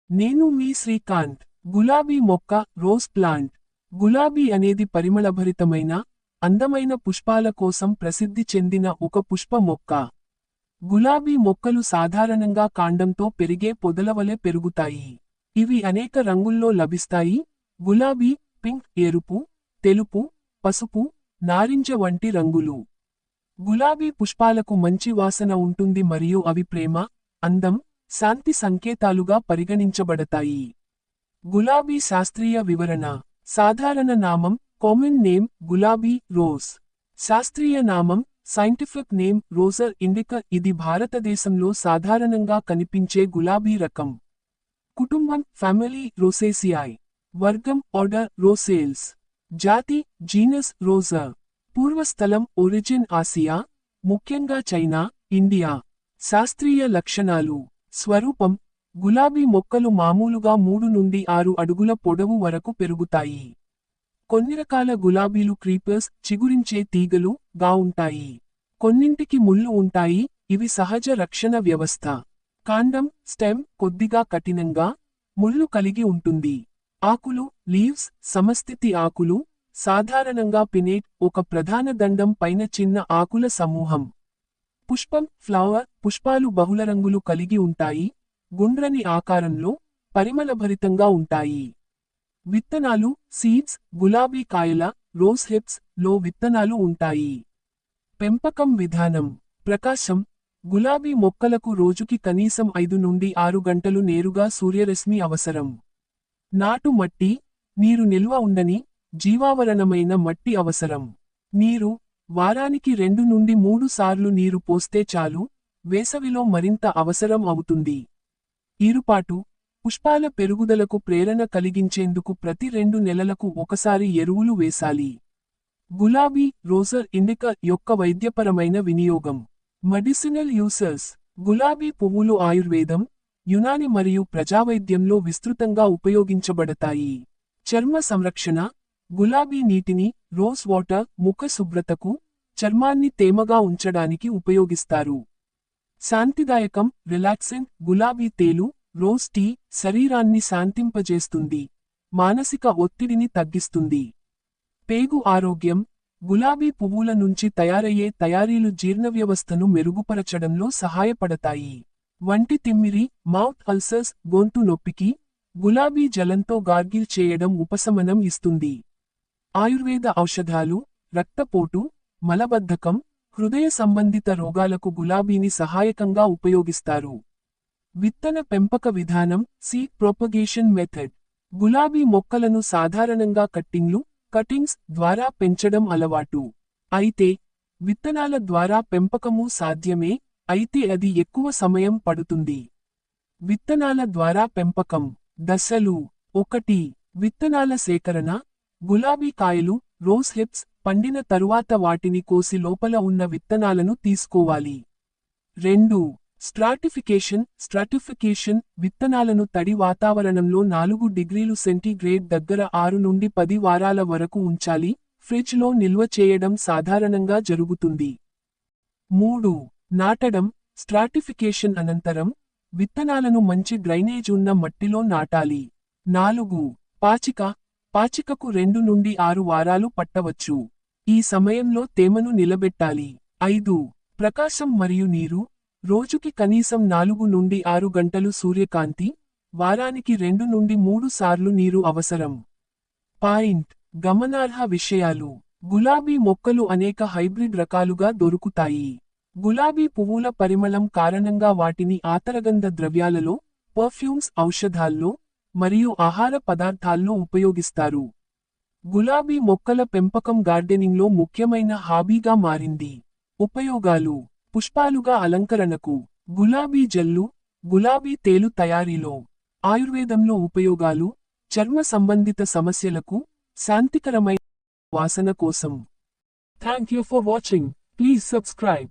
నేను మీ శ్రీకాంత్. గులాబీ మొక్క రోజ్ ప్లాంట్. గులాబీ అనేది పరిమళభరితమైన, అందమైన పుష్పాల కోసం ప్రసిద్ధి చెందిన ఒక పుష్ప మొక్క. గులాబీ మొక్కలు సాధారణంగా కాండంతో పెరిగే పొదలవలె పెరుగుతాయి. ఇవి అనేక రంగుల్లో లభిస్తాయి: గులాబీ, పింక్, ఎరుపు, తెలుపు, పసుపు, నారింజ వంటి రంగులు. గులాబీ పుష్పాలకు మంచి వాసన ఉంటుంది మరియు అవి ప్రేమ, అందం, శాంతి సంకేతాలుగా పరిగణించబడతాయి. గులాబీ శాస్త్రీయ వివరణ. సాధారణ నామం కామన్ నేమ్ గులాబీ రోజ్. శాస్త్రీయ నామం సైంటిఫిక్ నేమ్ రోజర్ ఇండికా. ఇది భారతదేశంలో సాధారణంగా కనిపించే గులాబీ రకం. కుటుంబం ఫ్యామిలీ రోసేసియాయ్. వర్గం ఆర్డర్ రోసేల్స్. జాతి జీనస్ రోజా. పూర్వస్థలం ఒరిజిన్ ఆసియా, ముఖ్యంగా చైనా, ఇండియా. శాస్త్రీయ లక్షణాలు. స్వరూపం: గులాబీ మొక్కలు మామూలుగా 3 నుండి 6 అడుగుల పొడవు వరకు పెరుగుతాయి. కొన్ని రకాల గులాబీలు క్రీపర్స్ చిగురించే తీగలు గా ఉంటాయి. కొన్నింటికి ముళ్ళు ఉంటాయి, ఇవి సహజ రక్షణ వ్యవస్థ. కాండం స్టెమ్ కొద్దిగా కఠినంగా, ముళ్ళు కలిగి ఉంటుంది. ఆకులు లీవ్స్ సమస్థితి ఆకులు, సాధారణంగా పినేట్ ఒక ప్రధాన దండం పైన చిన్న ఆకుల సమూహం. పుష్పం ఫ్లవర్ పుష్పాలు బహుళ రంగులు కలిగి ఉంటాయి, గుండ్రని ఆకారంలో, పరిమళభరితంగా ఉంటాయి. విత్తనాలు సీడ్స్ గులాబీ కాయల రోజ్ హిప్స్ లో విత్తనాలు ఉంటాయి. పెంపకం విధానం. ప్రకాశం: గులాబీ మొక్కలకు రోజుకి కనీసం 5 నుండి 6 గంటలు నేరుగా సూర్యరశ్మి అవసరం. నాటు మట్టి, నీరు నిల్వ ఉండని, జీవావరణమైన మట్టి అవసరం. నీరు: వారానికి 2 నుండి 3 సార్లు నీరు పోస్తే చాలు, వేసవిలో మరింత అవసరం అవుతుంది. ఈరుపాటు: పుష్పాల పెరుగుదలకు ప్రేరణ కలిగించేందుకు ప్రతి 2 నెలలకు ఒకసారి ఎరువులు వేసాలి. గులాబీ రోజర్ ఇండికా యొక్క వైద్యపరమైన వినియోగం. Medicinal uses. గులాబీ పువ్వులు ఆయుర్వేదం, యునాని మరియు ప్రజావైద్యంలో విస్తృతంగా ఉపయోగించబడతాయి. చర్మ సంరక్షణ. గులాబీ నీటిని రోజ్ వాటర్ ముఖ శుభ్రతకు, చర్మాన్ని తేమగా ఉంచడానికి ఉపయోగిస్తారు. శాంతిదాయకం రిలాక్సెంట్. గులాబీ తేలు రోజ్ టీ శరీరాన్ని శాంతింపజేస్తుంది, మానసిక ఒత్తిడిని తగ్గిస్తుంది. పేగు ఆరోగ్యం. గులాబీ పువ్వుల నుంచి తయారయ్యే తయారీలు జీర్ణవ్యవస్థను మెరుగుపరచడంలో సహాయపడతాయి. వంటి తిమ్మిరి మౌత్ అల్సర్స్ గొంతు నొప్పికి, గులాబీ జలంతో గార్గిల్ చేయడం ఉపశమనం ఇస్తుంది. ఆయుర్వేద ఔషధాలు. రక్తపోటు, మలబద్ధకం, హృదయ సంబంధిత రోగాలకు గులాబీని సహాయకంగా ఉపయోగిస్తారు. విత్తన పెంపక విధానం సీడ్ ప్రొపగేషన్ మెథడ్. గులాబీ మొక్కలను సాధారణంగా కటింగ్స్ ద్వారా పెంచడం అలవాటు. అయితే విత్తనాల ద్వారా పెంపకము సాధ్యమే, అయితే అది ఎక్కువ సమయం పడుతుంది. విత్తనాల ద్వారా పెంపకం. దశలు. 1. విత్తనాల సేకరణ. గులాబీ కాయలు రోజ్ హిప్స్ పండిన తరువాత వాటిని కోసి లోపల ఉన్న విత్తనాలను తీసుకోవాలి. 2. స్ట్రాటిఫికేషన్ విత్తనాలను తడి వాతావరణంలో 4 డిగ్రీలు సెంటీగ్రేడ్ దగ్గర 6 నుండి 10 వారాల వరకు ఉంచాలి, ఫ్రిడ్జ్లో నిల్వ చేయడం సాధారణంగా జరుగుతుంది. 3. నాటడం. స్ట్రాటిఫికేషన్ అనంతరం, విత్తనాలను మంచి డ్రైనేజ్ ఉన్న మట్టిలో నాటాలి. 4. పాచికకు 2 నుండి 6 వారాలు పట్టవచ్చు. ఈ సమయంలో తేమను నిలబెట్టాలి. 5. ప్రకాశం మరియు నీరు. రోజుకి కనీసం 4 నుండి 6 గంటలు సూర్యకాంతి, వారానికి 2 నుండి 3 సార్లు నీరు అవసరం. గమనార్హ విషయాలు. గులాబీ మొక్కలు అనేక హైబ్రిడ్ రకాలుగా దొరుకుతాయి. గులాబీ పువ్వుల పరిమళం కారణంగా వాటిని ఆతరగంధ ద్రవ్యాలలో, పర్ఫ్యూమ్స్ ఔషధాల్లో, మరియు ఆహార పదార్థాల్లో ఉపయోగిస్తారు. గులాబీ మొక్కల పెంపకం గార్డెనింగ్లో ముఖ్యమైన హాబీగా మారింది. ఉపయోగాలు. పుష్పాలుగా అలంకరణకు. గులాబీ జల్లు, గులాబీ తేలు తయారీలో. ఆయుర్వేదంలో ఉపయోగాలు. చర్మ సంబంధిత సమస్యలకు, శాంతికరమైన వాసన కోసం. Thank you for watching. Please subscribe.